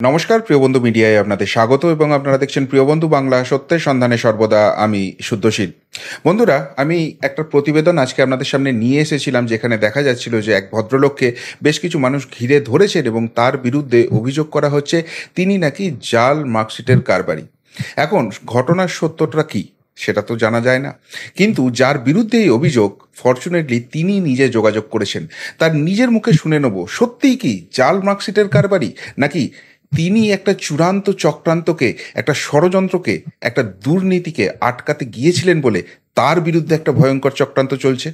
নমস্কার, প্রিয়বন্ধু মিডিয়ায় আপনাদের স্বাগত এবং আপনারা দেখছেন প্রিয়বন্ধু বাংলা, সত্যের সন্ধানে সর্বদা আমি শুদ্ধশীল। বন্ধুরা, আমি একটা প্রতিবেদন আজকে আপনাদের সামনে নিয়ে এসেছিলাম, যেখানে দেখা যাচ্ছিল যে এক ভদ্রলোককে বেশ কিছু মানুষ ঘিরে ধরেছেন এবং তার বিরুদ্ধে অভিযোগ করা হচ্ছে তিনি নাকি জাল মার্কশিটের কারবারি। এখন ঘটনার সত্যটা কি সেটা তো জানা যায় না, কিন্তু যার বিরুদ্ধে এই অভিযোগ, ফরচুনেটলি তিনি নিজে যোগাযোগ করেছেন। তার নিজের মুখে শুনে নেব, সত্যিই কি জাল মার্কশিটের কারবারি, নাকি তিনি একটা চূড়ান্ত চক্রান্তকে, একটা ষড়যন্ত্রকে, একটা দুর্নীতিকে আটকাতে গিয়েছিলেন বলে তার বিরুদ্ধে একটা ভয়ঙ্কর চক্রান্ত চলছে।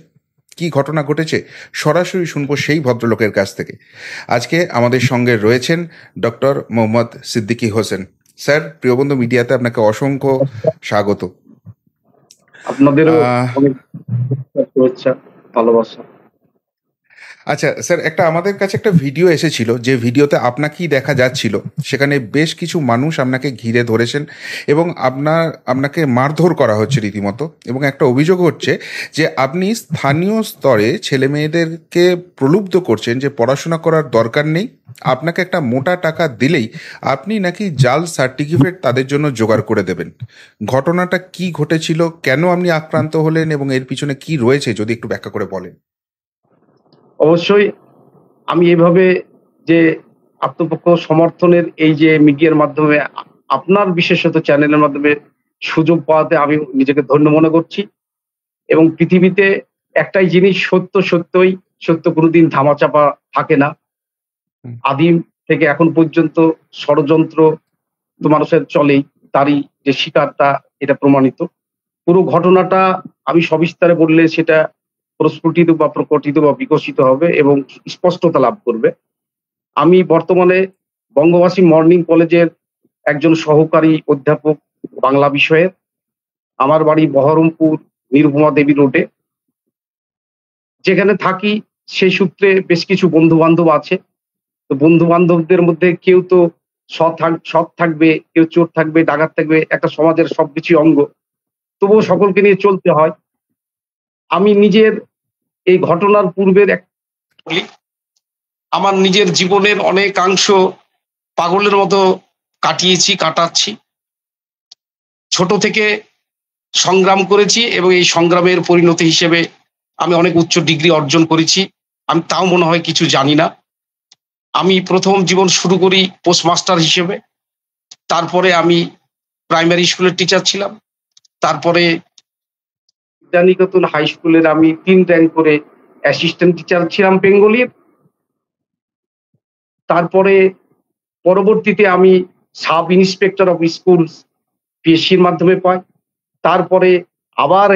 কি ঘটনা ঘটেছে সরাসরি শুনবো সেই ভদ্রলোকের কাছ থেকে। আজকে আমাদের সঙ্গে রয়েছেন ডক্টর মোহাম্মদ সিদ্দিকী হোসেন। স্যার, প্রিয়বন্ধু মিডিয়াতে আপনাকে অসংখ্য স্বাগত। আপনাদেরও অনেক শুভেচ্ছা, ভালোবাসা। আচ্ছা স্যার, আমাদের কাছে একটা ভিডিও এসেছিল, যে ভিডিওতে আপনাকেই দেখা যাচ্ছিল। সেখানে বেশ কিছু মানুষ আপনাকে ঘিরে ধরেছেন এবং আপনাকে মারধর করা হচ্ছে রীতিমতো, এবং একটা অভিযোগ হচ্ছে যে আপনি স্থানীয় স্তরে ছেলে মেয়েদেরকে প্রলুব্ধ করছেন যে পড়াশোনা করার দরকার নেই, আপনাকে একটা মোটা টাকা দিলেই আপনি নাকি জাল সার্টিফিকেট তাদের জন্য জোগাড় করে দেবেন। ঘটনাটা কি ঘটেছিল, কেন আপনি আক্রান্ত হলেন এবং এর পিছনে কি রয়েছে যদি একটু ব্যাখ্যা করে বলেন। অবশ্যই আমি এইভাবে যে আত্মপক্ষ সমর্থনের এই যে মিডিয়ার মাধ্যমে, আপনার বিশেষত চ্যানেলের মাধ্যমে সুযোগ পাওয়াতে আমি নিজেকে ধন্য মনে করছি। এবং পৃথিবীতে একটাই জিনিস সত্য, সত্যই সত্য, কোনোদিন ধামাচাপা থাকে না। আদিম থেকে এখন পর্যন্ত ষড়যন্ত্র তো মানুষের চলেই, তারই যে শিকারটা এটা প্রমাণিত। পুরো ঘটনাটা আমি সবিস্তারে বললে সেটা প্রস্ফুটিত বা প্রকটিত বা বিকশিত হবে এবং স্পষ্টতা লাভ করবে। আমি বর্তমানে বঙ্গবাসী মর্নিং কলেজের একজন সহকারী অধ্যাপক বাংলা বিষয়ের। আমার বাড়ি বহরমপুর নিরুপমা দেবী রোডে। যেখানে থাকি সেই সূত্রে বেশ কিছু বন্ধু বান্ধব আছে। তো বন্ধু বান্ধবদের মধ্যে কেউ তো সৎ থাকবে, কেউ চোর থাকবে, ডাকাত থাকবে, একটা সমাজের সবকিছু অঙ্গ। তবুও সকলকে নিয়ে চলতে হয়। আমি নিজের এই ঘটনার পূর্বের আমার নিজের জীবনের অনেকাংশ পাগলের মতো কাটাচ্ছি। ছোট থেকে সংগ্রাম করেছি এবং এই সংগ্রামের পরিণতি হিসেবে আমি অনেক উচ্চ ডিগ্রি অর্জন করেছি। আমি তাও মনে হয় কিছু জানি না। আমি প্রথম জীবন শুরু করি পোস্টমাস্টার হিসেবে। তারপরে আমি প্রাইমারি স্কুলের টিচার ছিলাম। তারপরে বিদ্যানিকেতন হাই স্কুলের আমি 3 র্যাঙ্ক করে অ্যাসিস্ট্যান্ট টিচার ছিলাম বেঙ্গলির। তারপরে পরবর্তীতে আমি সাব ইন্সপেক্টর অফ স্কুলস পিএসসির মাধ্যমে পাই। তারপরে আবার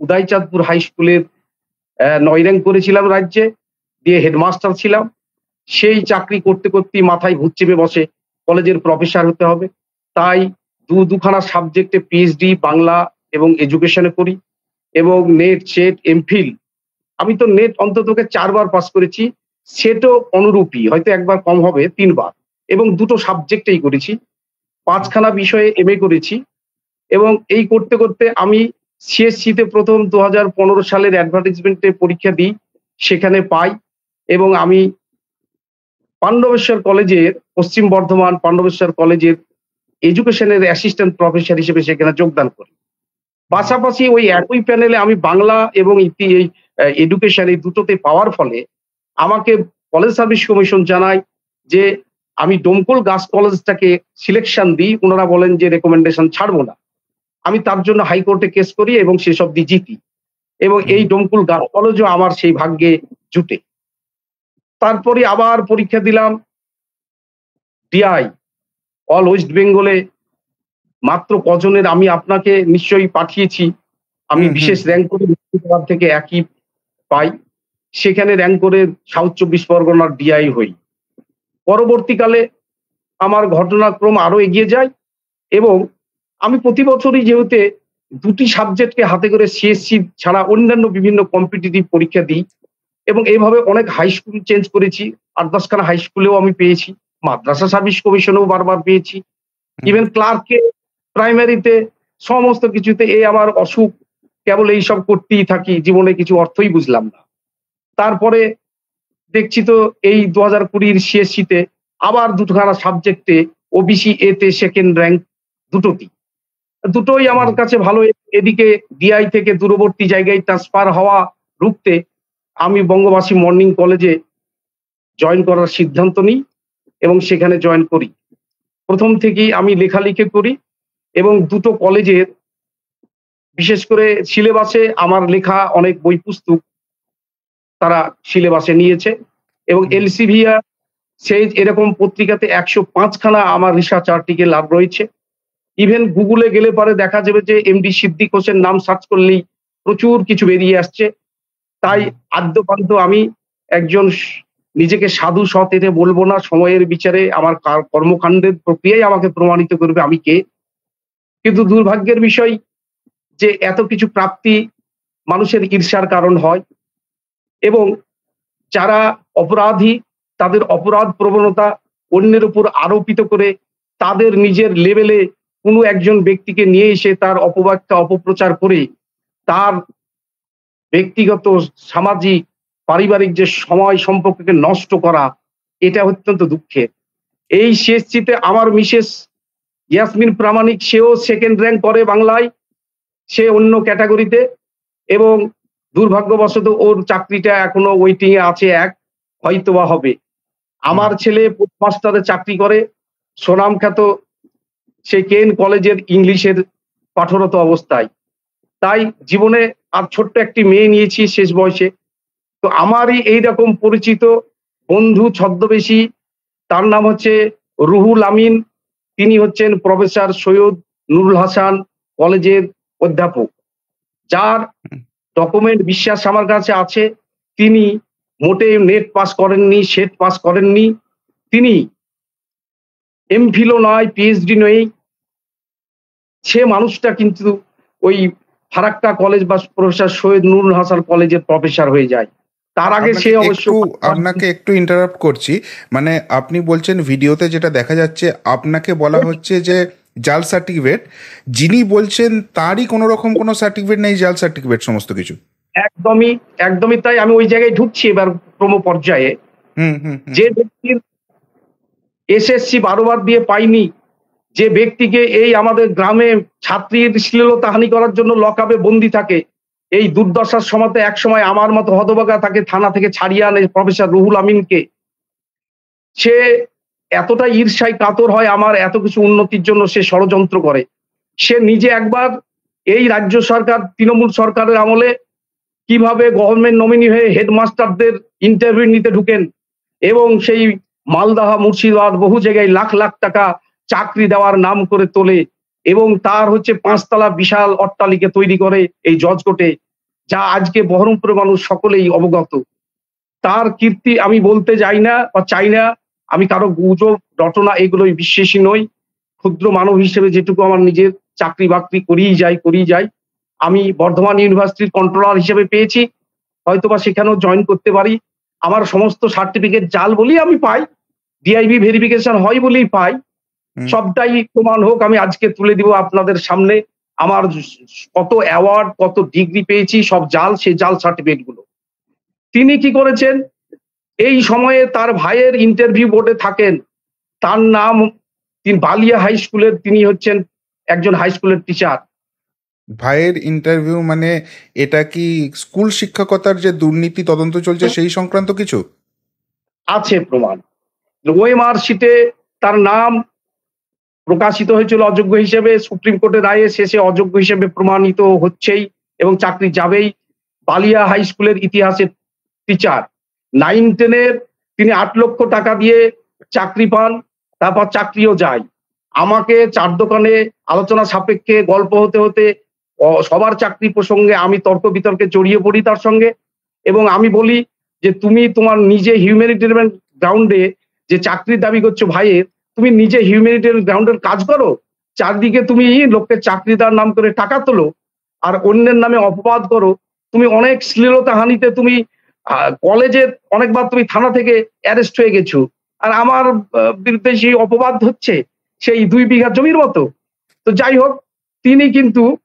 উদয়চাঁদপুর হাই স্কুলের 9 র্যাঙ্ক করেছিলাম রাজ্যে, দিয়ে হেডমাস্টার ছিলাম। সেই চাকরি করতে করতেই মাথায় ভূত চেপে বসে কলেজের প্রফেসর হতে হবে। তাই দুখানা সাবজেক্টে পিএইচডি বাংলা এবং এডুকেশনে করি এবং নেট সেট এমফিল। আমি তো নেট অন্ততকে 4 বার পাস করেছি, সেটও অনুরূপী, হয়তো একবার কম হবে, 3 বার, এবং 2টো সাবজেক্টেই করেছি। 5খানা বিষয়ে এমএ করেছি। এবং এই করতে করতে আমি সিএসসিতে প্রথম 2015 সালের অ্যাডভার্টাইজমেন্টে পরীক্ষা দিই, সেখানে পাই এবং আমি পাণ্ডবেশ্বর কলেজের, পশ্চিম বর্ধমান পাণ্ডবেশ্বর কলেজের এডুকেশনের অ্যাসিস্ট্যান্ট প্রফেসর হিসেবে সেখানে যোগদান করি। পাশাপাশি ওই একই প্যানেলে আমি বাংলা এবং এই এডুকেশন এই দুটোতে পাওয়ার ফলে আমাকে কলেজ সার্ভিস কমিশন জানায় যে আমি ডোমকল গার্লস কলেজটাকে সিলেকশন দিই। ওনারা বলেন যে রেকমেন্ডেশন ছাড়বো না। আমি তার জন্য হাইকোর্টে কেস করি এবং সেসব দিয়ে জিতি, এবং এই ডোমকল গার্লস কলেজও আমার সেই ভাগ্যে জুটে। তারপরে আবার পরীক্ষা দিলাম ডিআই অল ওয়েস্ট বেঙ্গলে। মাত্র কজনের আমি আপনাকে নিশ্চয়ই পাঠিয়েছি। আমি বিশেষ র্যাঙ্ক করে থেকে একই পাই, সেখানে র্যাঙ্ক করে সাউথ 24 পরগনার ডিআই হই। পরবর্তীকালে আমার ঘটনাক্রম আরো এগিয়ে যায় এবং আমি প্রতি বছরই যেহেতু 2টি সাবজেক্টকে হাতে করে সিএসসি ছাড়া অন্যান্য বিভিন্ন কম্পিটিটিভ পরীক্ষা দিই এবং এইভাবে অনেক হাই স্কুল চেঞ্জ করেছি। 8-10খানা হাই স্কুলেও আমি পেয়েছি, মাদ্রাসা সার্ভিস কমিশনেও বারবার পেয়েছি, ইভেন ক্লার্কে, প্রাইমারিতে, সমস্ত কিছুতে। এই আমার অসুখ, কেবল এইসব করতেই থাকি, জীবনে কিছু অর্থই বুঝলাম না। তারপরে দেখছি তো এই 2020 সিএসসিতে আবার 2খানা সাবজেক্টে ওবিসি এতে সেকেন্ড র্যাঙ্ক দুটোই আমার হুম, কাছে ভালো। এদিকে ডিআই থেকে দূরবর্তী জায়গায় ট্রান্সফার হওয়া রুখতে আমি বঙ্গবাসী মর্নিং কলেজে জয়েন করার সিদ্ধান্ত নিই এবং সেখানে জয়েন করি। প্রথম থেকেই আমি লেখালেখি করি এবং দুটো কলেজের বিশেষ করে সিলেবাসে আমার লেখা অনেক বই পুস্তক তারা সিলেবাসে নিয়েছে এবং হুম, এলসিভিয়া সেই এরকম পত্রিকাতে ১০৫ খানা আমার রিসার্চ আর্টিকেল আর রয়েছে। ইভেন গুগলে গেলে পরে দেখা যাবে যে এমডি সিদ্দিক হোসেন নাম সার্চ করলেই প্রচুর কিছু বেরিয়ে আসছে। তাই হুম। আদ্যপান্ত আমি একজন নিজেকে সাধু সৎ এটা বলব না। সময়ের বিচারে আমার কর্মকাণ্ডের প্রক্রিয়াই আমাকে প্রমাণিত করবে আমি কে। কিন্তু দুর্ভাগ্যের বিষয় যে এত কিছু প্রাপ্তি মানুষের ঈর্ষার কারণ হয় এবং যারা অপরাধী তাদের অপরাধ প্রবণতা অন্যের উপর আরোপিত করে তাদের নিজের লেভেলে কোনো একজন ব্যক্তিকে নিয়ে এসে তার অপব্যাখ্যা অপপ্রচার করে তার ব্যক্তিগত, সামাজিক, পারিবারিক যে সময় সম্পর্ককে নষ্ট করা, এটা অত্যন্ত দুঃখের। এই সিএসসিতে আমার মিসেস ইয়াসমিন প্রামাণিক সেও সেকেন্ড র্যাঙ্ক করে বাংলায়। সে অন্য ক্যাটেগরিতে এবং দুর্ভাগ্যবশত ওর চাকরিটা এখনো ওয়েটিং এ আছে হয়তোবা হবে। হুম। আমার ছেলে পোস্টমাস্টারে চাকরি করে সুনামখ্যাত সে কেন কলেজের ইংলিশের পাঠরত অবস্থায়। তাই জীবনে আর ছোট্ট একটি মেয়ে নিয়েছি শেষ বয়সে। তো আমারই এইরকম পরিচিত বন্ধু ছদ্মবেশী তার নাম হচ্ছে রুহুল আমিন। তিনি হচ্ছেন প্রফেসর সৈয়দ নুরুল হাসান কলেজের অধ্যাপক। যার হুম। ডকুমেন্ট বিশ্বাস আমার কাছে আছে। তিনি মোটেই নেট পাস করেননি, সেট পাস করেননি। তিনি এমফিলও নয়, পিএইচডি নয়। সে মানুষটা কিন্তু ওই ফারাক্কা কলেজ বা প্রফেসর সৈয়দ নুরুল হাসান কলেজের প্রফেসর হয়ে যায়। তার আগে সে আপনাকে অবশ্য একটু আপনাকে একটু ইন্টারাপ্ট করছি। মানে আপনি বলছেন ভিডিওতে যেটা দেখা যাচ্ছে আপনাকে বলা হচ্ছে যে জাল সার্টিফিকেট। যিনি বলছেন তারই কোনো রকম কোনো সার্টিফিকেট নেই, জাল সার্টিফিকেট সমস্ত কিছু। একদমই, একদমই তাই। আমি ওই জায়গায় ঢুকছি এবার ক্রম পর্যায়ে। হুম, হুম, হুম। যে ব্যক্তির এসএসসি ১২ বার দিয়ে পায়নি, যে ব্যক্তিকে এই আমাদের গ্রামে ছাত্রীর শ্লীলতাহানি করার জন্য লকআপে বন্দী থাকে, এই দুর্দশার সময়তে একসময় আমার মতো হতভাগা তাকে থানা থেকে ছাড়িয়ে আনে প্রফেসর রুহুল আমিনকে। সে এতটা ঈর্ষায় কাতর হয় আমার এত কিছু উন্নতির জন্য সে ষড়যন্ত্র করে। সে নিজে একবার এই রাজ্য সরকার তৃণমূল সরকারের আমলে কিভাবে গভর্নমেন্ট নমিনি হয়ে হেডমাস্টারদের ইন্টারভিউ নিতে ঢুকেন এবং সেই মালদাহা, মুর্শিদাবাদ বহু জায়গায় লাখ লাখ টাকা চাকরি দেওয়ার নাম করে তোলে এবং তার হচ্ছে ৫ তলা বিশাল অট্টালিকা তৈরি করে এই জজ কোর্টে, যা আজকে বহরমপুরের মানুষ সকলেই অবগত। তার কীর্তি আমি বলতে যাই না বা চাই না। আমি কারো গুজব, রটনা এগুলোই বিশ্বাসী নই। ক্ষুদ্র মানব হিসেবে যেটুকু আমার নিজের চাকরি-বাকরি করিই যাই। আমি বর্ধমান ইউনিভার্সিটির কন্ট্রোলার হিসেবে পেয়েছি। হয়তোবা সেখানেও জয়েন করতে পারি। আমার সমস্ত সার্টিফিকেট জাল বলেই আমি পাই। ডিআইবি ভেরিফিকেশন হয় বলেই পাই। হুম। সবটাই প্রমাণ হোক আমি আজকে তুলে দিব আপনাদের সামনে। আমার কত অ্যাওয়ার্ড, কত ডিগ্রি পেয়েছি সব জাল, সেই জাল সার্টিফিকেট গুলো। তিনি কি করেছেন? এই সময়ে তার ভাইয়ের ইন্টারভিউ বোর্ডে থাকেন। তার নাম তিনি বালিয়া হাই স্কুলের তিনি হচ্ছেন একজন হাই স্কুলের টিচার। ভাইয়ের ইন্টারভিউ মানে এটা কি স্কুল শিক্ষকতার যে দুর্নীতি তদন্ত চলছে সেই সংক্রান্ত কিছু? আছে প্রমাণ। ওএমআর শিটে তার নাম প্রকাশিত হয়েছিল অযোগ্য হিসেবে। সুপ্রিম কোর্টের রায়ে শেষে অযোগ্য হিসেবে প্রমাণিত হচ্ছেই এবং চাকরি যাবেই। বালিয়া হাই স্কুলের ইতিহাসের টিচার। 9-10 এর তিনি ৮ লক্ষ টাকা দিয়ে চাকরি পান। তারপর চাকরিও যায়। আমাকে চার দোকানে আলোচনা সাপেক্ষে গল্প হতে হতে সবার চাকরি প্রসঙ্গে আমি তর্ক বিতর্কে জড়িয়ে পড়ি তার সঙ্গে এবং আমি বলি যে, "তুমি তোমার নিজে হিউম্যানিটেরিয়ান গ্রাউন্ডে যে চাকরির দাবি করছো ভাইয়ের, তুমি নিজে হিউম্যানিটেরিয়ান গ্রাউন্ডের কাজ করো। চারদিকে তুমি লোককে চাকরি দেওয়ার নাম করে টাকা তোলো আর অন্যের নামে অপবাদ করো। তুমি অনেক শ্লীলতাহানিতে তুমি কলেজে অনেকবার তুমি থানা থেকে অ্যারেস্ট হয়ে গেছো। আর আমার বিরুদ্ধে সেই অপবাদ হচ্ছে সেই ২ বিঘা জমির মতো।" তো যাই হোক, তিনি কিন্তু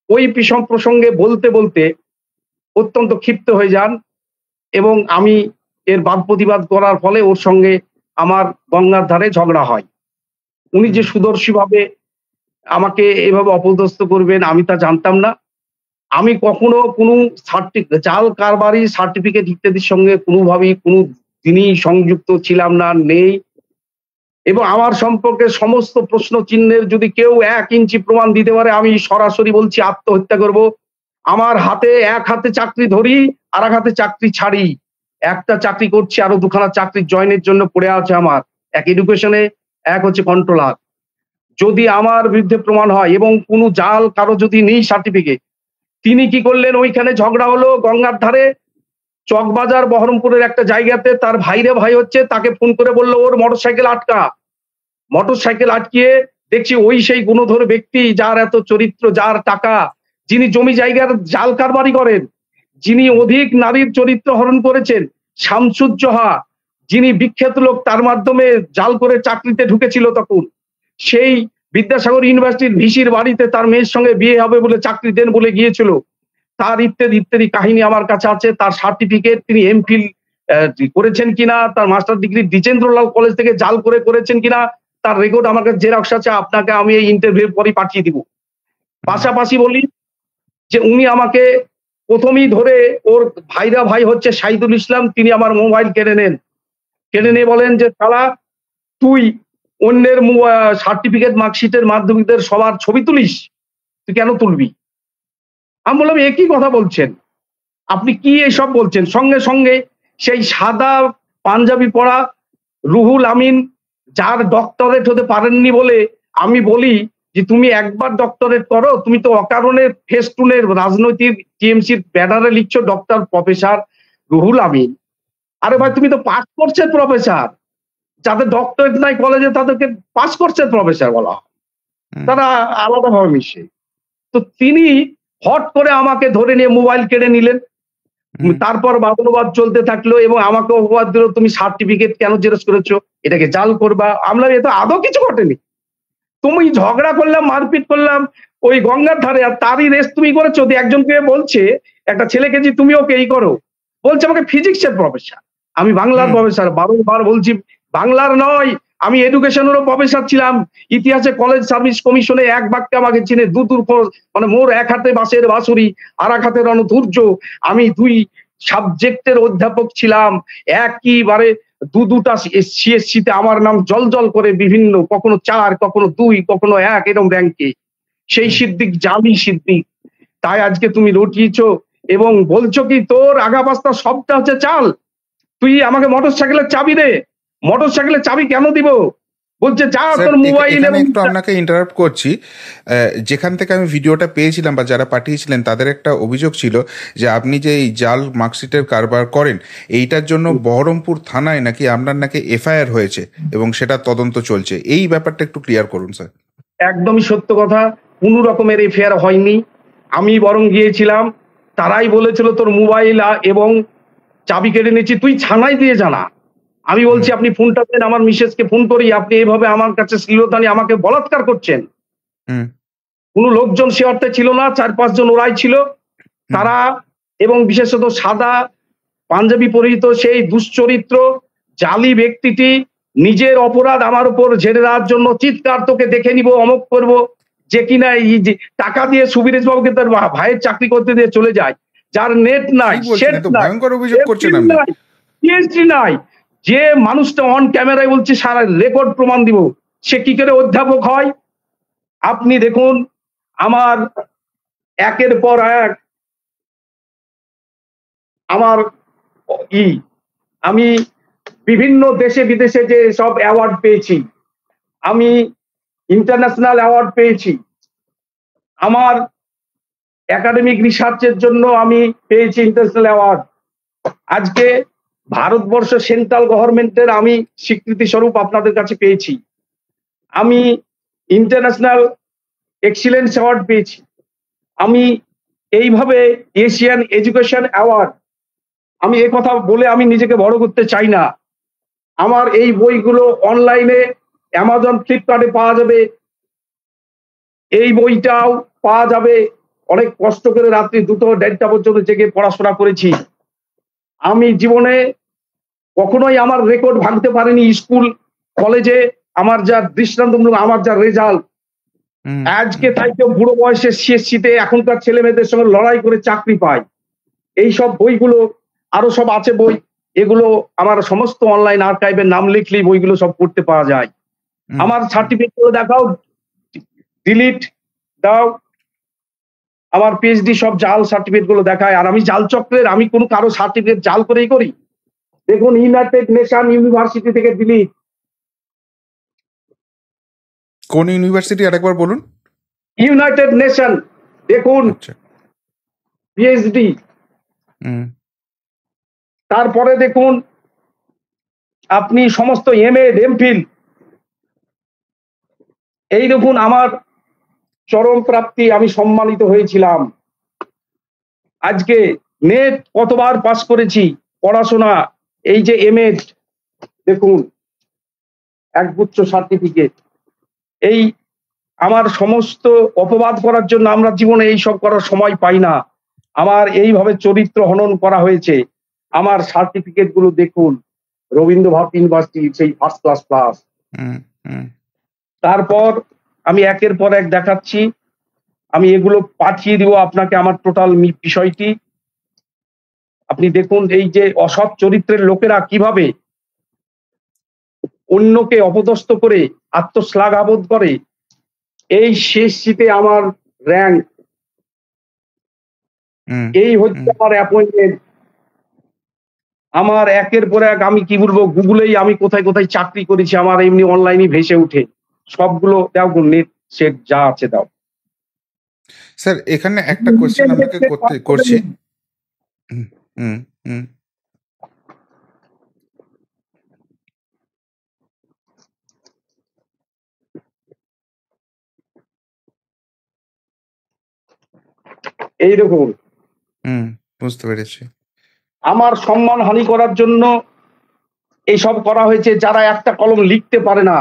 ওই বিষম প্রসঙ্গে বলতে অত্যন্ত ক্ষিপ্ত হয়ে যান এবং আমি এর বাদ প্রতিবাদ করার ফলে ওর সঙ্গে আমার গঙ্গার ধারে ঝগড়া হয়। উনি যে সুদর্শীভাবে আমাকে এভাবে অপদস্থ করবেন আমি তা জানতাম না। আমি কখনো কোনো জাল কারবারি সার্টিফিকেট ইত্যাদির সঙ্গে কোনোভাবেই কোনো দিনই সংযুক্ত ছিলাম না, নেই। এবং আমার সম্পর্কে সমস্ত প্রশ্ন চিহ্নের যদি কেউ ১ ইঞ্চি প্রমাণ দিতে পারে আমি সরাসরি বলছি আত্মহত্যা করব। আমার হাতে এক হাতে চাকরি ধরি, আরেক হাতে চাকরি ছাড়ি। একটা চাকরি করছি, আরো ২ খানা চাকরির জয়েনের জন্য পড়ে আছে আমার। এক এডুকেশনে, এক হচ্ছে কন্ট্রোলার। যদি আমার বিরুদ্ধে প্রমাণ হয় এবং কোনো জাল কারো যদি নেই সার্টিফিকেট, তিনি কি করলেন ওইখানে ঝগড়া হলো গঙ্গার ধারে চকবাজার বহরমপুরের একটা জায়গাতে তার ভাইরে ভাই হচ্ছে তাকে ফোন করে বলল ওর মোটরসাইকেল আটকা। মোটরসাইকেল আটকিয়ে দেখছি ওই সেই গুণধর ব্যক্তি যার এত চরিত্র, যার টাকা, যিনি জমি জায়গার জাল কারবারি করেন, যিনি অধিক নারীর চরিত্র হরণ করেছেন, শামসুজ্জোহা, যিনি বিখ্যাত লোক, তার মাধ্যমে জাল করে চাকরিতে ঢুকেছিল তখন। সেই বিদ্যাসাগর ইউনিভার্সিটির ভিসির বাড়িতে তার মেয়ের সঙ্গে বিয়ে হবে বলে চাকরি দেন বলে গিয়েছিল। তার ইত্যাদি ইত্যাদি কাহিনী আমার কাছে আছে। তার সার্টিফিকেট, তিনি এমফিল করেছেন কিনা, তার মাস্টার ডিগ্রি দ্বিজেন্দ্রলাল কলেজ থেকে জাল করে করেছেন কিনা, তার রেকর্ড আমার কাছে জেরক্স আছে। আপনাকে আমি এই ইন্টারভিউর পরেই পাঠিয়ে দিব। পাশাপাশি বলি যে উনি আমাকে প্রথমেই ধরে ওর ভাইরা ভাই হচ্ছে শাহিদুল ইসলাম, তিনি আমার মোবাইল কেড়ে নেন। কেড়ে নিয়ে বলেন যে শালা তুই অন্যের সার্টিফিকেট মার্কশিটের মাধ্যমিকদের সবার ছবি তুলিস, তুই কেন তুলবি? আমি বললাম এ কি কথা বলছেন, আপনি কি এসব বলছেন? সঙ্গে সঙ্গে সেই সাদা পাঞ্জাবি পরা রুহুল আমিন, যার ডক্টরেট হতে পারেননি বলে আমি বলি যে তুমি একবার ডক্টরেট করো, তুমি তো অকারণে ফেস্টুনের রাজনৈতিক টিএমসির ব্যানারে লিখছো ডক্টর প্রফেসর রুহুল আমিন। আরে ভাই তুমি তো পাস কোর্সের প্রফেসর, যাদের ডক্টরেট নাই কলেজে তাদেরকে পাস কোর্সের প্রফেসর বলা হয়, তারা আলাদাভাবে মিশে। তো তিনি হট করে আমাকে ধরে নিয়ে মোবাইল কেড়ে নিলেন। তারপর বাদবাদ চলতে থাকলো এবং আমাকে অপবাদ দিল তুমি সার্টিফিকেট কেন জেরক্স করেছো, এটাকে জাল করবা। আমরা এ তো আদৌ কিছু ঘটেনি, তুমি ঝগড়া করলাম, মারপিট করলাম ওই গঙ্গার ধারে, আর তারই রেস তুমি করেছো। একজনকে বলছে, একটা ছেলেকে যে তুমি ওকে এই করো, বলছে আমাকে ফিজিক্সের প্রফেসর, আমি বাংলার প্রফেসর। বারবার বলছি বাংলার নয়, আমি এডুকেশনেরও প্রফেসর ছিলাম। ইতিহাসে কলেজ সার্ভিস কমিশনে এক বাক্যে আমাকে চিনে, দূর মানে মোর এক হাতে বাঁশের বাঁশুরি আর এক হাতে রণধূর্য। আমি 2 সাবজেক্টের অধ্যাপক ছিলাম, একইবারে দুটা সিএসসিতে আমার নাম জল করে বিভিন্ন, কখনো 4, কখনো 2, কখনো 1 এরকম র্যাঙ্কে। সেই সিদ্দিক জামি সিদ্দিক। তাই আজকে তুমি রটিয়েছ এবং বলছো কি তোর আগাপাস্তা সবটা হচ্ছে চাল। তুই আমাকে মোটরসাইকেলের চাবি দে। মোটরসাইকেলের চাবি কেন দিব? বলছে যা তোর মোবাইল। একটু আপনাকে ইন্টারাপ্ট করছি। যেখান থেকে আমি ভিডিওটা পেয়েছিলাম বা যারা পাঠিয়েছিলেন তাদের একটা অভিযোগ ছিল যে আপনি যে এই জাল মার্কশিটের কারবার করেন এইটার জন্য বহরমপুর থানায় নাকি আপনার নাকি এফআইআর হয়েছে এবং সেটা তদন্ত চলছে। এই ব্যাপারটা একটু ক্লিয়ার করুন স্যার। একদমই সত্য কথা, কোনো রকমের এফআইআর হয়নি। আমি বরং গিয়েছিলাম, তারাই বলেছিল তোর মোবাইল এবং চাবি কেড়ে নিয়েছি, তুই থানায় দিয়ে জানা। আমি বলছি আপনি ফোনটা দেন, আমার মিসেসকে ফোন করি, আপনি এইভাবে আমার কাছে শ্লীলতানি আমাকে বলাৎকার করছেন। কোনো লোকজন সে অর্থে ছিল না, 4-5 জন ওরাই ছিল তারা, এবং বিশেষত সাদা পাঞ্জাবি পরিহিত সেই দুশ্চরিত্র জালি ব্যক্তিটি নিজের অপরাধ আমার উপর ঝেড়ে দেওয়ার জন্য চিৎকার, তোকে দেখে নিব, অমক করব, যে কিনা এই যে টাকা দিয়ে সুবিরেশ বাবুকে তার ভাইয়ের চাকরি করতে দিয়ে চলে যায়, যার নেট নাই, সেট নাই, পিএইচডি নাই, যে মানুষটা অন ক্যামেরায় বলছে সারা রেকর্ড প্রমাণ দিব, সে কি করে অধ্যাপক হয়? আপনি দেখুন আমার একের পর এক আমার আমি বিভিন্ন দেশে বিদেশে যে সব অ্যাওয়ার্ড পেয়েছি, আমি ইন্টারন্যাশনাল অ্যাওয়ার্ড পেয়েছি, আমার একাডেমিক রিসার্চের জন্য আমি পেয়েছি ইন্টারন্যাশনাল অ্যাওয়ার্ড। আজকে ভারতবর্ষ সেন্ট্রাল গভর্নমেন্টের আমি স্বীকৃতি স্বরূপ আপনাদের কাছে পেয়েছি। আমি ইন্টারন্যাশনাল এক্সিলেন্স অ্যাওয়ার্ড পেয়েছি। আমি এইভাবে এশিয়ান এডুকেশন অ্যাওয়ার্ড। আমি এই কথা বলে আমি নিজেকে বড় করতে চাই না। আমার এই বইগুলো অনলাইনে অ্যামাজন, ফ্লিপকার্টে পাওয়া যাবে। এই বইটাও পাওয়া যাবে। অনেক কষ্ট করে রাত্রি 2-1:30 পর্যন্ত জেগে পড়াশোনা করেছি। আমি জীবনে কখনোই আমার রেকর্ড ভাঙতে পারিনি স্কুল কলেজে। আমার যা দৃষ্টান্তমূলক, আমার যা রেজাল্ট, আজকে থাকতে বুড়ো বয়সে সিএসসিতে এখনকার ছেলে মেয়েদের সঙ্গে লড়াই করে চাকরি পায়। এই সব বইগুলো আরো সব আছে বই, এগুলো আমার সমস্ত অনলাইন আর্কাইভে নাম লিখলেই বইগুলো সব পড়তে পাওয়া যায়। আমার সার্টিফিকেট গুলো দেখাও, ডিলিট দাও। আমার পিএইচডি সব জাল সার্টিফিকেট গুলো দেখায়, আর আমি জাল চক্রের, আমি কোনো কারো সার্টিফিকেট জাল করেই করি। দেখুন, ইউনাইটেড নেশন ইউনিভার্সিটি থেকে ডিলিট। কোন ইউনিভার্সিটি আরেকবার বলুন? ইউনাইটেড নেশন, দেখুন পিএইচডি। তারপরে দেখুন আপনি সমস্ত এমএড এমফিল। এই দেখুন আমার চরম প্রাপ্তি, আমি সম্মানিত হয়েছিলাম। আজকে নেট কতবার পাস করেছি, পড়াশোনা, এই যে এমএড দেখুন একগুচ্ছ সার্টিফিকেট। এই আমার সমস্ত অপবাদ করার জন্য আমরা জীবনে এই সব করার সময় পাই না। আমার এইভাবে চরিত্র হনন করা হয়েছে। আমার সার্টিফিকেট গুলো দেখুন, রবীন্দ্র ভারতী ইউনিভার্সিটি সেই ফার্স্ট ক্লাস প্লাস। তারপর আমি একের পর এক দেখাচ্ছি, আমি এগুলো পাঠিয়ে দিব আপনাকে, আমার টোটাল বিষয়টি আপনি দেখুন। এই যে অসৎ চরিত্রের লোকেরা কিভাবে অন্যকে অপদস্থ করে আত্মশ্লাঘাবোধ করে। এই শেষ শীতে আমার র্যাঙ্ক, এই হচ্ছে আমার অ্যাপয়েন্টমেন্ট। আমার একের পর এক, আমি কি বলবো, গুগলেই আমি কোথায় কোথায় চাকরি করেছি আমার এমনি অনলাইনে ভেসে উঠে। সবগুলো দাও, নেট সেট যা আছে দাও। স্যার এখানে একটা কোশ্চেন আপনাকে করছি। এইরকম বুঝতে পেরেছি। আমার সম্মান হানি করার জন্য এইসব করা হয়েছে। যারা একটা কলম লিখতে পারে না,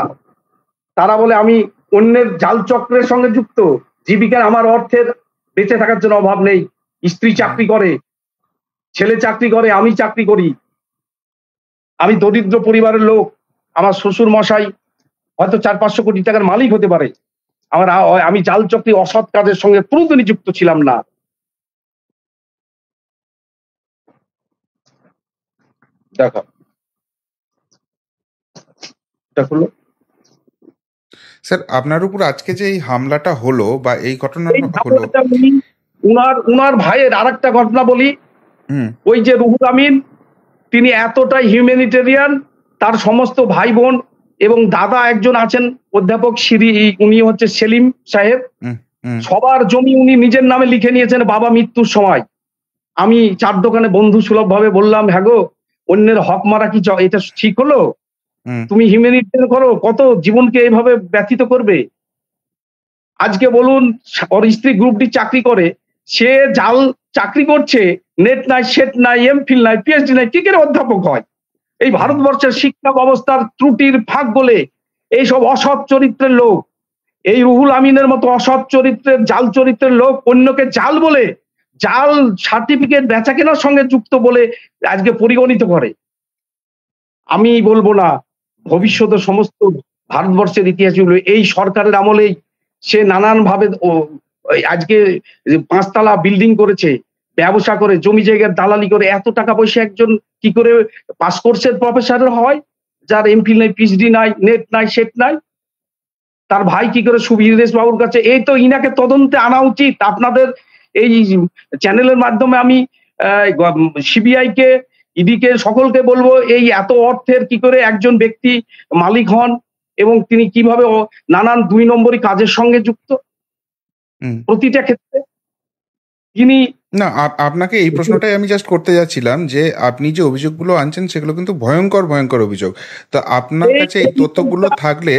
তারা বলে আমি অন্যের জাল চক্রের সঙ্গে যুক্ত। জীবিকার আমার অর্থের বেঁচে থাকার জন্য অভাব নেই। স্ত্রী চাকরি করে, ছেলে চাকরি করে, আমি চাকরি করি। আমি দরিদ্র পরিবারের লোক। আমার শ্বশুর মশাই হয়তো 400-500 কোটি টাকার মালিক হতে পারে। আমি জাল চক্রি অসৎ কাজের সঙ্গে কোনোদিনই যুক্ত ছিলাম না। দেখো, স্যার আপনার উপর আজকে যে এই হামলাটা হলো বা এই ঘটনাটা হলো, উনার ভাইয়ের আরেকটা ঘটনা বলি। ওই যে রুহুল আমিন, তিনি এতটাই হিউম্যানিটেরিয়ান, তার সমস্ত ভাই বোন এবং দাদা একজন আছেন অধ্যাপক উনি হচ্ছে সেলিম সাহেব, সবার জমি উনি নিজের নামে লিখে নিয়েছেন বাবা মৃত্যুর সময়। আমি চার দোকানে বন্ধু সুলভ ভাবে বললাম, হ্যাঁ গো, অন্যের হক মারা কি এটা ঠিক হলো? তুমি হিউম্যানিটেরিয়ান করো, কত জীবনকে এইভাবে ব্যথিত করবে? আজকে বলুন, ওর স্ত্রী গ্রুপ ডি চাকরি করে, সে জাল চাকরি করছে, নেট নাই, সেট নাই, এমফিল নাই, পিএইচডি নাই, কি করে অধ্যাপক হয়? এই ভারতবর্ষের শিক্ষা ব্যবস্থার ত্রুটির ফাঁক বলে এইসব অসৎ চরিত্রের লোক, এই রুহুল আমিনের মতো অসৎ চরিত্রের, জাল চরিত্রের লোক অন্যকে জাল বলে, জাল সার্টিফিকেট বেচা কেনার সঙ্গে যুক্ত বলে আজকে পরিগণিত করে। আমি বলবো না, ভবিষ্যতে সমস্ত ভারতবর্ষের ইতিহাসগুলো এই সরকারের আমলেই সে নানান ভাবে আজকে 5 তলা বিল্ডিং করেছে, ব্যবসা করে, জমি জায়গার দালালি করে। এত টাকা পয়সা একজন কি করে পাস কোর্সের প্রফেসরের হয়, যার এমফিল নাই, পিএইচডি নাই, নেট নাই, সেট নাই? তার ভাই কি করে সুবীরেশ বাবুর কাছে? এই তো ইনাকে তদন্তে আনা উচিত। আপনাদের এই চ্যানেলের মাধ্যমে আমি সিবিআই কে, ইডি কে, সকলকে বলবো, এই এত অর্থের কি করে একজন ব্যক্তি মালিক হন এবং তিনি কিভাবে নানান 2 নম্বরী কাজের সঙ্গে যুক্ত প্রতিটা ক্ষেত্রে। তিনি না, আপনাকে এই প্রশ্নটাই আমি জাস্ট করতে যাচ্ছিলাম যে আপনি যে অভিযোগগুলো আনছেন সেগুলো কিন্তু ভয়ঙ্কর ভয়ঙ্কর অভিযোগ। তো আপনার কাছে এই তথ্যগুলো থাকলে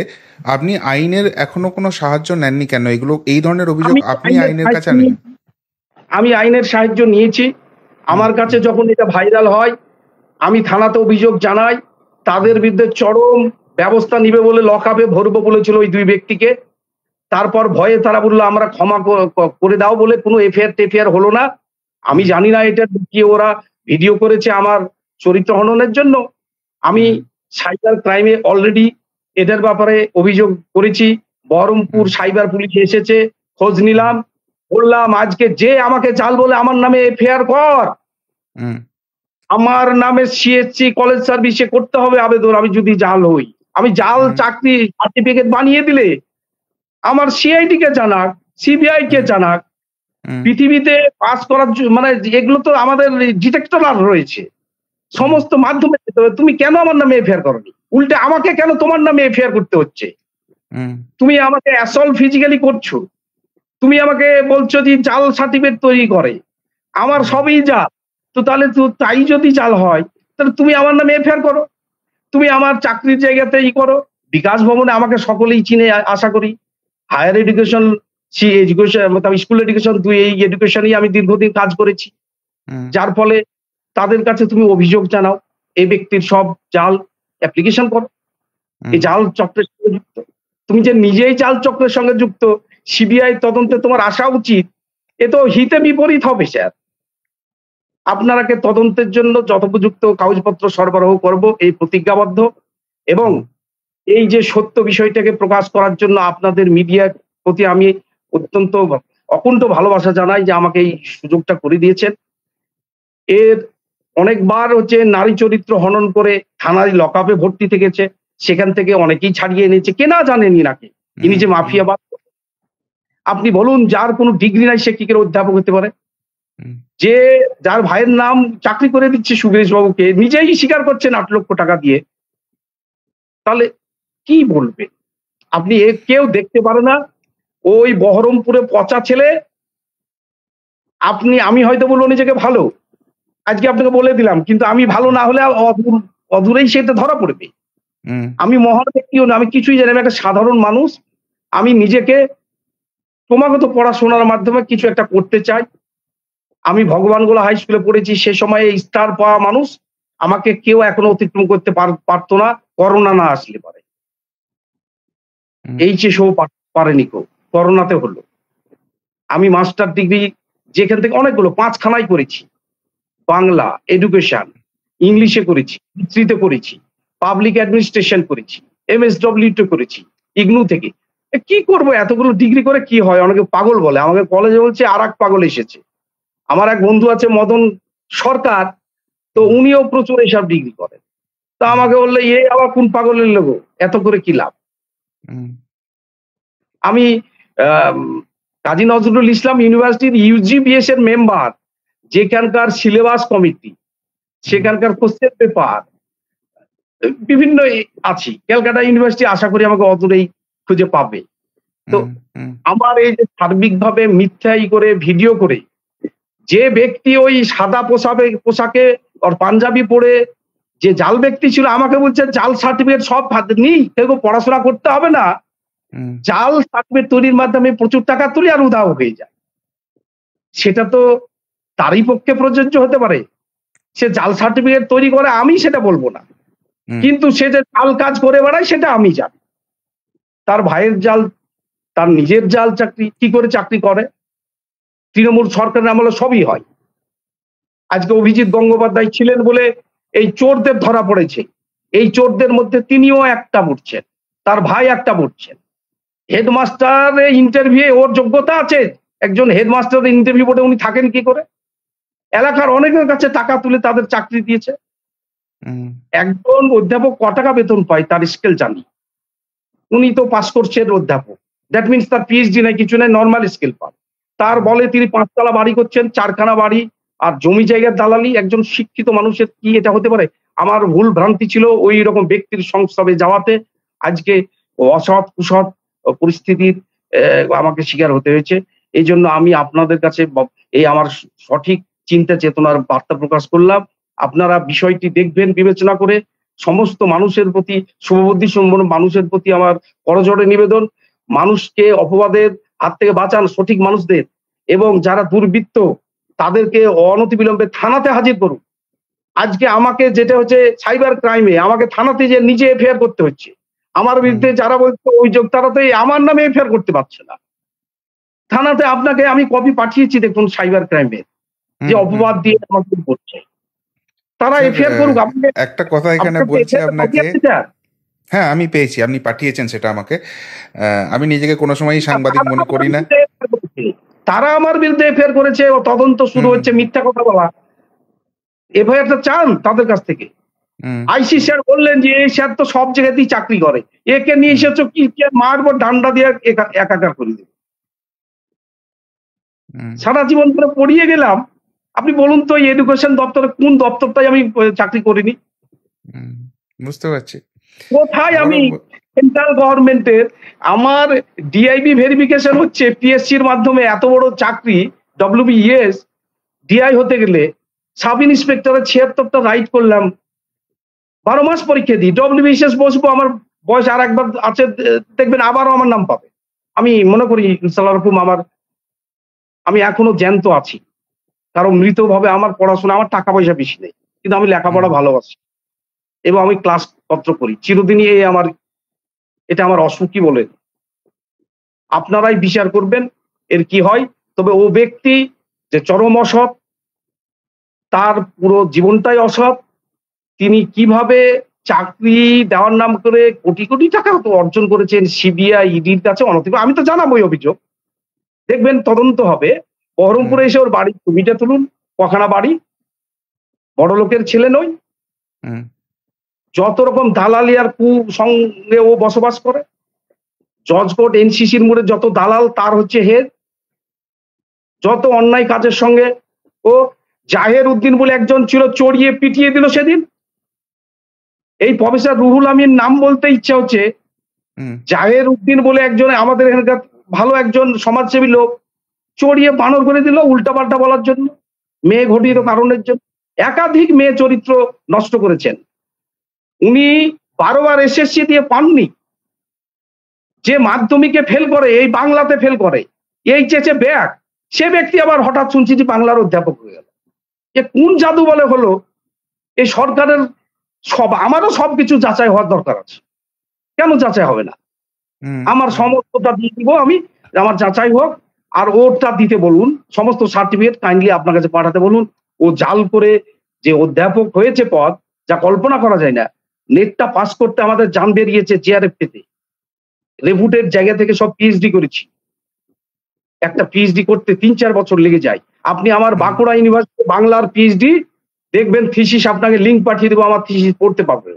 আপনি আইনের এখনো কোনো সাহায্য নেননি কেন? এগুলো, এই ধরনের অভিযোগ আপনি আইনের কাছে আনেন? আমি আইনের সাহায্য নিয়েছি। আমার কাছে যখন এটা ভাইরাল হয়, আমি থানাতে অভিযোগ জানাই। তাদের বিরুদ্ধে চরম ব্যবস্থা নিবে বলে লকআপে ভরবো বলেছিল ওই 2 ব্যক্তিকে। তারপর ভয়ে তারা বললো আমরা ক্ষমা করে দাও বলে কোনো এফআইআর হলো না। আমি জানি না এটা কি ওরা ভিডিও করেছে আমার চরিত্র হননের জন্য। আমি সাইবার ক্রাইমে অলরেডি এদের ব্যাপারে অভিযোগ করেছি। বহরমপুর সাইবার পুলিশ এসেছে, খোঁজ নিলাম, বললাম আজকে যে আমাকে জাল বলে আমার নামে এফআইআর কর, হুম, আমার নামে সিএসসি কলেজ সার্ভিসে করতে হবে আবেদন। আমি যদি জাল হই, আমি জাল হুম, চাকরি সার্টিফিকেট বানিয়ে দিলে আমার সিআইডি কে জানাক, সিবিআই কে হুম, জানাক। হুম, পৃথিবীতে পাস করার মানে এগুলো তো আমাদের ডিটেক্টর রয়েছে, হুম, সমস্ত মাধ্যমে যেতে হবে। তুমি কেন আমার নামে এফআইআর করনি? উল্টে আমাকে কেন তোমার নামে এফআইআর করতে হচ্ছে? হুম, তুমি আমাকে অ্যাসল্ট ফিজিক্যালি করছো, তুমি আমাকে বলছো যে জাল সার্টিফিকেট তৈরি করে, আমার হুম, সবই জাল। তো তাহলে তো তাই যদি জাল হয়, তাহলে তুমি আমার নামে এফআইআর করো, তুমি আমার চাকরির জায়গাতে করো। বিকাশ ভবনে আমাকে সকলেই চিনে আশা করি। Higher education, education school education, এই এডুকেশনেই আমি দীর্ঘদিন কাজ করেছি। হুম, যার ফলে তাদের কাছে তুমি অভিযোগ জানাও, এই ব্যক্তির সব জাল, অ্যাপ্লিকেশন করো। এই হুম, জাল চক্রের সঙ্গে যুক্ত, তুমি যে নিজেই জাল চক্রের সঙ্গে যুক্ত, সিবিআই তদন্তে তোমার আসা উচিত। এ তো হিতে বিপরীত হবে স্যার। আপনারাকে তদন্তের জন্য যথোপযুক্ত কাগজপত্র সরবরাহ করব এই প্রতিজ্ঞাবদ্ধ, এবং হুম, এই যে সত্য বিষয়টাকে প্রকাশ করার জন্য আপনাদের মিডিয়ার প্রতি আমি অত্যন্ত অকুণ্ঠ ভালোবাসা জানাই যে আমাকে এই সুযোগটা করে দিয়েছেন। এর অনেকবার নারী চরিত্র হনন করে থানায় লকআপে ভর্তি থেকেছে, সেখান থেকে অনেকেই ছাড়িয়ে এনেছে, কে না জানেনি নাকি ইনি হুম, যে হুম, মাফিয়াবাদ। আপনি বলুন, যার কোনো ডিগ্রি নাই সে কি করে অধ্যাপক হতে পারে? হুম, যে যার ভাইয়ের নাম চাকরি করে দিচ্ছে সুরেশ বাবুকে, নিজেই স্বীকার করছেন 8 লক্ষ টাকা দিয়ে, তাহলে কি বলবে? আপনি কেউ দেখতে পারে না। ওই বহরমপুরে পচা ছেলে। আমি হয়তো বলবো নিজেকে ভালো, আজকে আপনাকে বলে দিলাম, কিন্তু আমি ভালো না হলে অদূরেই সেটা ধরা পড়বে। হুম, আমি মহান ব্যক্তিও না, আমি কিছুই জানি না, আমি একটা সাধারণ মানুষ। আমি নিজেকে ক্রমাগত পড়াশোনার মাধ্যমে কিছু একটা করতে চাই। আমি ভগবানগোলা হাই স্কুলে পড়েছি, সে সময়ে স্টার পাওয়া মানুষ। আমাকে কেউ এখনো অতিক্রম করতে পারতো না, করোনা না আসলে পারে। হুম, এইচএস ও পারেনি কেউ, করোনাতে হলো। আমি মাস্টার ডিগ্রি যেখান থেকে অনেকগুলো 5 খানায় করেছি। বাংলা, এডুকেশন, ইংলিশে করেছি, হিস্ট্রিতে করেছি, পাবলিক অ্যাডমিনিস্ট্রেশন করেছি, এমএসডব্লিউ তে করেছি, ইগনু থেকে। কি করব এতগুলো ডিগ্রি করে কি হয়? অনেকে পাগল বলে। আমাকে কলেজে বলছে আরেক পাগল এসেছে। আমার এক বন্ধু আছে মদন সরকার, তো হুম, উনিও প্রচুর এসব ডিগ্রি করেন। তো হুম, আমাকে বললে, "এ আবার কোন পাগলের লোগো? এত করে কি লাভ?" হুম, আমি আম কাজী নজরুল ইসলাম ইউনিভার্সিটির ইউজিবিএস এর মেম্বার। যেখানকার সিলেবাস কমিটি, হুম, সেখানকার কোশ্চেন পেপার বিভিন্ন আছি। ক্যালকাটা ইউনিভার্সিটি আশা করি আমাকে অদূরেই খুঁজে পাবে। তো হুম, হুম, আমার এই যে সার্বিকভাবে মিথ্যাই করে ভিডিও করে যে ব্যক্তি ওই সাদা পোশাকে ওর পাঞ্জাবি পরে যে জাল ব্যক্তি ছিল, আমাকে বলছে জাল সার্টিফিকেট সব নেই, কেউ পড়াশোনা করতে হবে না, হুম, জাল সার্টিফিকেট তৈরির মাধ্যমে প্রচুর টাকা তুলি আর উধাও হয়ে যায়। সেটা তো তারই পক্ষে প্রযোজ্য হতে পারে। সে জাল সার্টিফিকেট তৈরি করে, আমি সেটা বলবো না। হুম, কিন্তু সে যে জাল কাজ করে বেড়ায় সেটা আমি জানি। তার ভাইয়ের জাল, তার নিজের জাল চাকরি, কি করে চাকরি করে? তৃণমূল সরকারের আমলে সবই হয়। আজকে অভিজিৎ গঙ্গোপাধ্যায় ছিলেন বলে এই চোরদের ধরা পড়েছে। এই চোরদের মধ্যে তিনিও একটা বুঝছেন, তার ভাই একটা বুঝছেন। হেডমাস্টার ইন্টারভিউ ওর যোগ্যতা আছে, একজন হেডমাস্টার ইন্টারভিউ বোর্ডে উনি থাকেন কি করে? এলাকার অনেকের কাছে টাকা তুলে তাদের চাকরি দিয়েছে। হুম, একজন অধ্যাপক টাকা বেতন পায় তার স্কেল জানি, উনি তো পাস কোর্সের অধ্যাপক। দ্যাট মিনস তার পিএইচডি নাই, কিছু নাই, নরমাল স্কেল পান। তার বলে তিনি 5 তলা বাড়ি করছেন, 4 খানা বাড়ি আর জমি জায়গার দালালি। একজন শিক্ষিত মানুষের কি এটা হতে পারে? আমার ভুল ভ্রান্তি ছিল ওই রকম ব্যক্তির সংস্রবে যাওয়াতে আজকে অসৎ কুসৎ পরিস্থিতির আমাকে শিকার হতে হয়েছে। এই জন্য আমি আপনাদের কাছে এই আমার সঠিক চিন্তা চেতনার বার্তা প্রকাশ করলাম। আপনারা বিষয়টি দেখবেন বিবেচনা করে। সমস্ত মানুষের প্রতি, শুভবুদ্ধি সম্পন্ন মানুষের প্রতি আমার করজোড়ে নিবেদন, মানুষকে অপবাদের হাত থেকে বাঁচান সঠিক মানুষদের, এবং যারা দুর্বৃত্ত তাদেরকে অনতিবিলম্বে থানাতে হাজির করুন। আজকে আমাকে যেটা হচ্ছে সাইবার ক্রাইমে আমাকে থানাতে যে নিজে এফআইআর করতে হচ্ছে। আমার হুম, বিরুদ্ধে যারা বলছে অভিযোগ, তারা তো আমার নামে এফআইআর করতে পারছে না। থানাতে আপনাকে আমি কপি পাঠিয়েছি, দেখুন সাইবার ক্রাইমে যে হুম, হুম, অপবাদ দিয়ে আমাকে করছে। তারা স্যার, এফআইআর করুক। আপনাকে একটা কথা এখানে আপনার বলছি এফআইআর কপি আপনাকে। আছে স্যার? হ্যাঁ, আমি পেয়েছি, আপনি পাঠিয়েছেন সেটা আমাকে। আমি নিজেকে কোনো সময়ই সাংবাদিক তারা মনে আমার করি না। বিরুদ্ধে FIR করেছে। তারা আমার বিরুদ্ধে এফআইআর করেছে, ও তদন্ত শুরু হুম, হচ্ছে, মিথ্যা কথা বলা। এফআইআরটা চান তাদের কাছ থেকে। হুম, আইসি স্যার বললেন যে এই স্যার তো সব জায়গাতেই চাকরি করে, একে নিয়ে হুম, এসেছো কি মারবো, ডান্ডা দিয়ে একাকার করে দেবে। হুম, সারা জীবন ধরে পড়িয়ে গেলাম। আপনি বলুন তো এই এডুকেশন দপ্তরে কোন দপ্তরটাই আমি চাকরি করিনি? হুম, বুঝতে পারছি। কোথায় আবারও আমি সেন্ট্রাল গভর্নমেন্টের আমার ডিআইবি ভেরিফিকেশন হচ্ছে পিএসসির মাধ্যমে, এত বড় চাকরি ডব্লিউবিএস ডিআই হতে গেলে সাব ইন্সপেক্টরের ৭৬টা রাইট করলাম, ১২ মাস পরীক্ষা দিই, ডব্লিউবিসিএস বসবো, আমার বয়স আর একবার আছে, দেখবেন আবারও আমার নাম পাবে। আমি মনে করি ইনশাআল্লাহ রকম আমি এখনো জ্যান্ত আছি, কারণ মৃতভাবে আমার পড়াশোনা, আমার টাকা পয়সা বেশি নেই, কিন্তু আমি হুম, লেখাপড়া ভালোবাসি এবং আমি ক্লাস পত্র করি চিরদিনই। এটা আমার অসুখী বলে আপনারাই বিচার করবেন এর কি হয়। তবে ও ব্যক্তি যে চরম অসৎ, তার পুরো জীবনটাই অসৎ। তিনি কিভাবে চাকরি দেওয়ার নাম করে কোটি কোটি টাকা তো অর্জন করেছেন সিবিআই ইডির কাছে অনতিব, আমি তো জানাবোই অভিযোগ, দেখবেন তদন্ত হবে। হুম, বহরমপুরে এসে ওর বাড়ির ছবিটা তুলুন, কখানা বাড়ি, বড় লোকের ছেলে নই, হুম, যত রকম দালালি আর সঙ্গে ও বসবাস করে। জজ কোর্ট এনসিসির মোড়ে যত দালাল তার হচ্ছে হেড, যত অন্যায় কাজের সঙ্গে ও। জাহের উদ্দিন বলে একজন ছিল, চড়িয়ে পিটিয়ে দিল সেদিন। এই প্রফেসর রুহুল আমিন নাম বলতে ইচ্ছা হচ্ছে। হুম, জাহের উদ্দিন বলে একজন আমাদের এখানকার ভালো একজন সমাজসেবী লোক, চড়িয়ে বানর করে দিল উল্টাপাল্টা বলার জন্য, মেয়ে ঘটিত হুম, কারণের জন্য। একাধিক মেয়ে চরিত্র নষ্ট করেছেন উনি, ১২ বার এসএসসি দিয়ে পাননি। যে মাধ্যমিকে ফেল করে, এই বাংলাতে ফেল করে, এইচএসে ব্যাক, সে ব্যক্তি আবার হঠাৎ শুনছি যে বাংলার অধ্যাপক হয়ে গেল। এ কোন জাদু বলে হলো? এই সরকারের আমারও সবকিছু যাচাই হওয়ার দরকার আছে, কেন যাচাই হবে না? হুম, আমার হুম, সমস্তটা দিয়ে দিব আমি, আমার যাচাই হোক। আর ওরটা দিতে বলুন, সমস্ত সার্টিফিকেট কাইন্ডলি আপনার কাছে পাঠাতে বলুন। ও জাল করে যে অধ্যাপক হয়েছে পদ, যা কল্পনা করা যায় না। নেটটা পাস করতে আমাদের জান বেরিয়েছে জেআরএফ পেতে, রেপুটেড জায়গা থেকে সব পিএইচডি করেছি। একটা পিএইচডি করতে ৩-৪ বছর লেগে যায়। আপনি আমার হুম, বাঁকুড়া ইউনিভার্সিটি বাংলার পিএইচডি দেখবেন, থিসিস আপনাকে লিঙ্ক পাঠিয়ে দেবো, আমার থিসিস পড়তে পারবেন।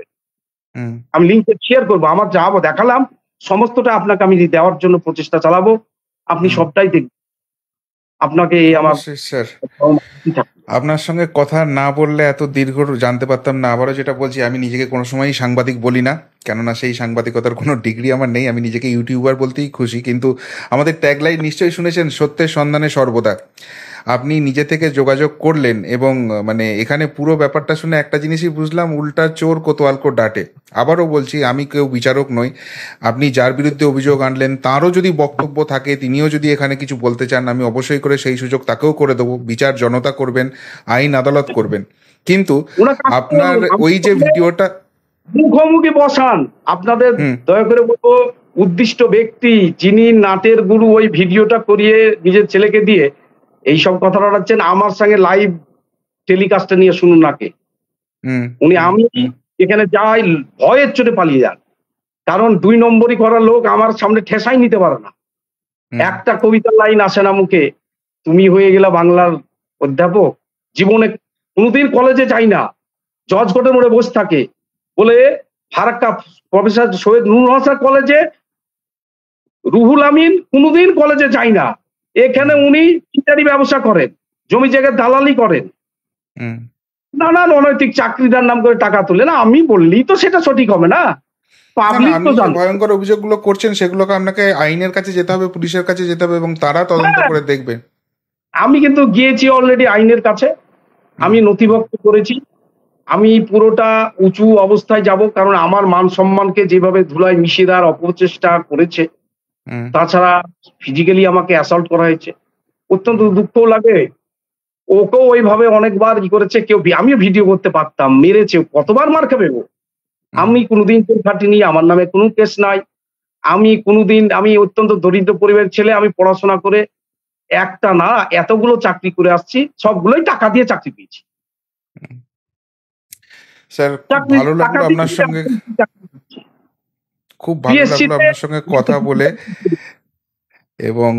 হুম, আমি লিঙ্কে শেয়ার করবো, আমার যা দেখালাম সমস্তটা আপনাকে আমি দেওয়ার জন্য প্রচেষ্টা চালাবো। আপনি হুম। সবটাই দেখবেন। আপনাকে এই আমার অবশ্যই স্যার। আপনার সঙ্গে কথা না বললে এত দীর্ঘ জানতে পারতাম না। আবারও যেটা বলছি, আমি নিজেকে কোনো সময়ই সাংবাদিক বলি না, কেননা সেই সাংবাদিকতার কোনো ডিগ্রি আমার নেই। আমি নিজেকে ইউটিউবার বলতেই খুশি। কিন্তু আমাদের ট্যাগলাইন নিশ্চয়ই শুনেছেন, সত্যের সন্ধানে সর্বদা। আপনি নিজে থেকে যোগাযোগ করলেন এবং মানে এখানে পুরো ব্যাপারটা শুনে একটা জিনিসই বুঝলাম, উল্টা চোর কোতোয়ালকো ডাঁটে। আবারও বলছি, আমি কেউ বিচারক নই। আপনি যার বিরুদ্ধে অভিযোগ আনলেন তারও যদি বক্তব্য থাকে, তিনিও যদি এখানে কিছু বলতে চান, আমি অবশ্যই করে সেই সুযোগ তাকেও করে দেবো। বিচার জনতা করবেন, আইন আদালত করবেন। কিন্তু ওনাকে আসতে আপনার বলুন, ওই যে ভিডিওটা, মুখোমুখি বসান। আপনাদের হুম, দয়া করে বলবো, উদ্দিষ্ট ব্যক্তি যিনি নাটের গুরু ওই ভিডিওটা করিয়ে নিজের ছেলেকে দিয়ে এইসব কথা রটাচ্ছেন, আমার সঙ্গে লাইভ টেলিকাস্টে নিয়ে শুনুন নাকে। হুম, উনি, হুম, আমি হুম, এখানে যাই ভয়ের চোটে পালিয়ে যান, কারণ ২ নম্বরই করা লোক আমার সামনে ঠেসাই নিতে পারে না। হুম, একটা কবিতার লাইন আসে না মুখে, তুমি হয়ে গেলা বাংলার অধ্যাপক। জীবনে কোনোদিন কলেজে যাই না, জজ কোর্টের মোড়ে বসে থাকে বলে ফারাক্কা প্রফেসর সৈয়দ নূর হোসেন কলেজে, রুহুল আমিন কোনোদিন কলেজে যায় না। এখানে হুম, উনি চিটারি ব্যবসা করেন, জমি জায়গায় দালালি করেন, হুম। নানান অনৈতিক চাকরিদার নাম করে টাকা তুলে। না, আমি বললেই তো সেটা সঠিক হবে না, না, না, পাবলিক তো আপনি যে জানে। ভয়ঙ্কর অভিযোগগুলো করছেন সেগুলোকে আপনাকে আইনের কাছে যেতে হবে, পুলিশের কাছে যেতে হবে এবং তারা তদন্ত হ্যাঁ, করে দেখবে। আমি কিন্তু গিয়েছি অলরেডি আইনের কাছে, হুম, আমি নথিভুক্ত করেছি। আমি পুরোটা উঁচু অবস্থায় যাব, কারণ আমার মান সম্মানকে যেভাবে ধুলায় মিশিয়ে দেওয়ার অপচেষ্টা করেছে, হুম, তাছাড়া ফিজিক্যালি আমাকে অ্যাসল্ট করা হয়েছে, অত্যন্ত হুম, দুঃখও লাগে। ওকেও ওইভাবে অনেকবার করেছে, কেউ আমিও ভিডিও করতে পারতাম, মেরেছে, কতবার মার খাবে ও। হুম, আমি কোনোদিন জেল খাটিনি, আমার নামে কোনো কেস নাই। আমি অত্যন্ত দরিদ্র পরিবারের ছেলে, আমি পড়াশোনা করে একটা না এতগুলো চাকরি করে আসছি, সবগুলোই টাকা দিয়ে চাকরি পেয়েছি। হুম। স্যার, খুব চাকরি ভালো টাকা লাগলো দিয়ে আপনার সঙ্গে। চাকরি পেয়েছি। খুব ভালো লাগলো পিএসসিতে আপনার সঙ্গে কথা বলে, এবং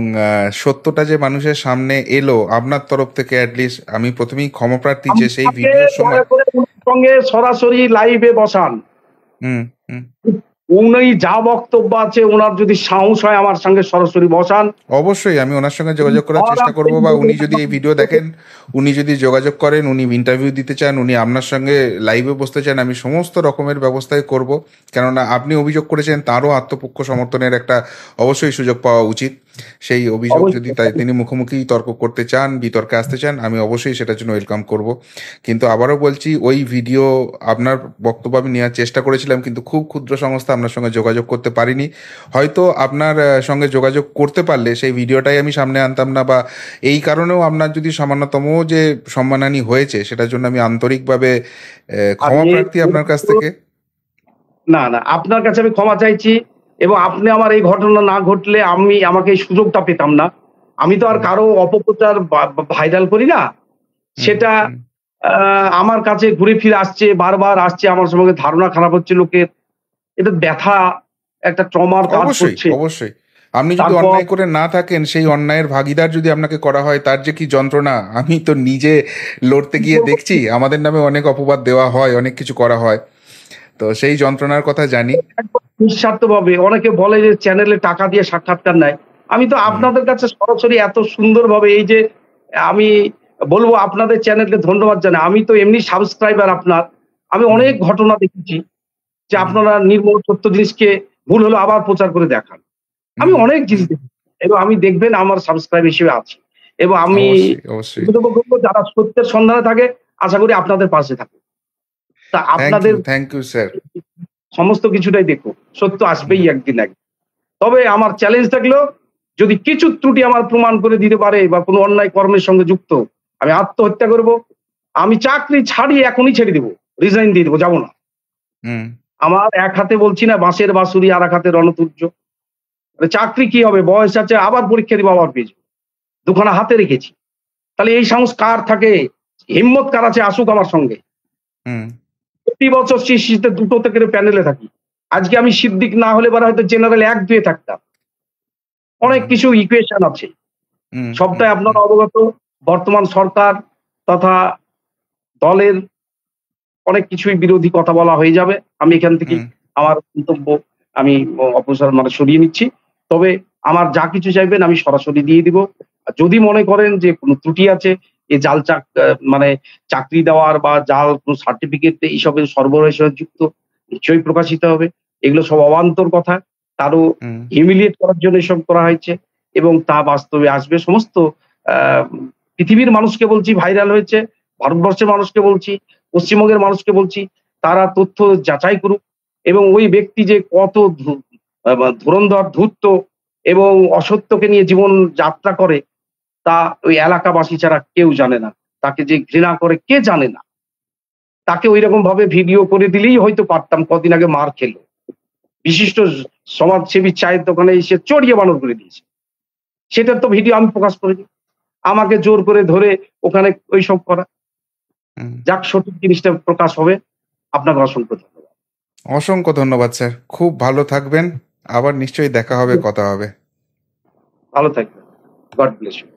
সত্যটা যে মানুষের সামনে এলো আপনার তরফ থেকে, অ্যাটলিস্ট আমি প্রথমেই ক্ষমাপ্রার্থী যে সেই আমাকে ভিডিওর সময়। দয়া করে ওনার সঙ্গে সরাসরি লাইভে বসান। হুম হুম উনি যা বক্তব্য আছে, ওনার যদি সাহস হয় আমার সঙ্গে সরাসরি বসান। অবশ্যই আমি ওনার সঙ্গে যোগাযোগ করার চেষ্টা করব, বা উনি যদি এই ভিডিও দেখেন, উনি যদি যোগাযোগ করেন, উনি ইন্টারভিউ দিতে চান, উনি আপনার সঙ্গে লাইভে বসতে চান, আমি সমস্ত রকমের ব্যবস্থাই করব। কেননা আপনি অভিযোগ করেছেন, তারও আত্মপক্ষ সমর্থনের একটা অবশ্যই সুযোগ পাওয়া উচিত। সেই অভিযোগ যদি তাই তিনি মুখোমুখি তর্ক করতে চান, বিতর্কে আসতে চান, আমি অবশ্যই সেটার জন্য ওয়েলকাম করব। কিন্তু আবারও বলছি, ওই ভিডিও আপনার বক্তব্য আমি নেওয়ার চেষ্টা করেছিলাম, কিন্তু খুব ক্ষুদ্র সংস্থা আপনার সঙ্গে যোগাযোগ করতে পারিনি। হয়তো আপনার সঙ্গে যোগাযোগ করতে পারলে সেই ভিডিওটাই আমি সামনে আনতাম না, বা এই কারণেও আপনার যদি সামান্যতম যে সম্মানহানি হয়েছে সেটার জন্য আমি আন্তরিকভাবে ক্ষমা প্রার্থী আপনার কাছ থেকে। না না, আপনার কাছে আমি ক্ষমা চাইছি, এবং আপনি আমার এই ঘটনা না ঘটলে আমাকে এই সুযোগটা পেতাম না। আমি তো আর কারো অপপ্রচার ভাইরাল করি না। সেটা আমার কাছে ঘুরে ফিরে আসছে, বারবার আসছে, আমার সঙ্গে ধারণা খারাপ হচ্ছে লোকের। এটা ব্যথা, একটা ট্রমার কাজ অবশ্যই করছে। অবশ্যই, আপনি যদি তারপর অন্যায় করে না থাকেন, সেই অন্যায়ের ভাগিদার যদি আপনাকে করা হয়, তার যে কি যন্ত্রণা আমি তো নিজে লড়তে গিয়ে দেখছি। আমাদের নামে অনেক অপবাদ দেওয়া হয়, অনেক কিছু করা হয়, তো সেই যন্ত্রণার কথা জানি। নিঃস্বার্থভাবে অনেকে বলে যে চ্যানেলে টাকা দিয়ে সাক্ষাৎকার নেয়। আমি তো হুম আপনাদের কাছে সরাসরি এত সুন্দরভাবে, এই যে আমি বলবো আপনাদের চ্যানেলকে ধন্যবাদ জানাই। আমি তো এমনি সাবস্ক্রাইবার আপনার। আমি হুম অনেক ঘটনা দেখেছি যে হুম আপনারা নির্মল সত্য জিনিসকে ভুল হলো আবার প্রচার করে দেখান। আমি হুম অনেক জিনিস হুম দেখেছি, এবং আমি দেখবেন আমার সাবস্ক্রাইব হিসেবে আছি, এবং আমি অবশ্যই অবশ্যই। যারা সত্যের সন্ধানে থাকে, আশা করি আপনাদের পাশে থাকে। তা আপনাদের থ্যাংক ইউ স্যার। সমস্ত কিছুটাই দেখো, সত্য আসবেই একদিন একদিন। তবে আমার চ্যালেঞ্জ থাকলো, যদি কিছু ত্রুটি আমার প্রমাণ করে দিতে পারে বা কোনো অন্যায় কর্মের সঙ্গে যুক্ত, আমি আত্মহত্যা করব। আমি চাকরি ছাড়িয়ে এখনই ছেড়ে দিব, রিজাইন দিয়ে দেবো, যাবো না। হুম আমার এক হাতে বলছি না বাঁশের বাঁশুরি, আর এক হাতে রণতুর্য। চাকরি কি হবে, বয়স আছে, আবার পরীক্ষা দিব, আবার পেয়ে যাবো। দুখানা হাতে রেখেছি। তাহলে এই সাহস কার থাকে, হিম্মত কার আছে, আসুক আমার সঙ্গে। হুম প্রতি বছর শীর্ষিতে দুটো থেকে প্যানেলে থাকি। আজকে আমি সিদ্দিক না হলে পরে হয়তো জেনারেল 1-2 থাকতাম। অনেক কিছু ইকুয়েশন আছে, হুম হুম সবটাই আপনারা অবগত। বর্তমান সরকার তথা দলের অনেক কিছুই বিরোধী কথা বলা হয়ে যাবে। আমি এখান থেকেই হুম আমার মন্তব্য আমি অপসারণ সরিয়ে নিচ্ছি। তবে আমার যা কিছু চাইবেন আমি সরাসরি দিয়ে দিব। আর যদি মনে করেন যে কোনো ত্রুটি আছে, এই জাল মানে চাকরি দেওয়ার বা জাল কোনো সার্টিফিকেট এইসবের সরবরাহের সাথে যুক্ত, নিশ্চয়ই প্রকাশিত হবে। এগুলো সব অবান্তর কথা। কারো হুম হিউমিলিয়েট করার জন্য এসব করা হয়েছে, এবং তা বাস্তবে আসবে। সমস্ত আ পৃথিবীর মানুষকে বলছি, ভাইরাল হয়েছে। ভারতবর্ষের মানুষকে বলছি, পশ্চিমবঙ্গের মানুষকে বলছি, তারা তথ্য যাচাই করুক, এবং ওই ব্যক্তি যে কত ধুরন্ধর, ধূর্ত এবং অসত্যকে নিয়ে জীবন যাত্রা করে, তা ওই এলাকাবাসী ছাড়া কেউ জানে না। তাকে যে ঘৃণা করে কে জানে না। তাকে ঐরকম ভাবে ভিডিও করে দিলেই হয়তো পারতাম। কদিন আগে মার খেল। বিশিষ্ট সমাজসেবী চায়ের দোকানে এসে চড়িয়ে বানর করে দিয়েছে। সেটার তো ভিডিও আমি প্রকাশ করিনি। আমাকে জোর করে ধরে ওখানে ওইসব করা। হুম। যাক, সঠিক জিনিসটা প্রকাশ হবে। আপনাকে অসংখ্য ধন্যবাদ। অসংখ্য ধন্যবাদ স্যার, খুব ভালো থাকবেন। আবার নিশ্চয়ই দেখা হবে, কথা হবে। ভালো থাকবেন। God bless you.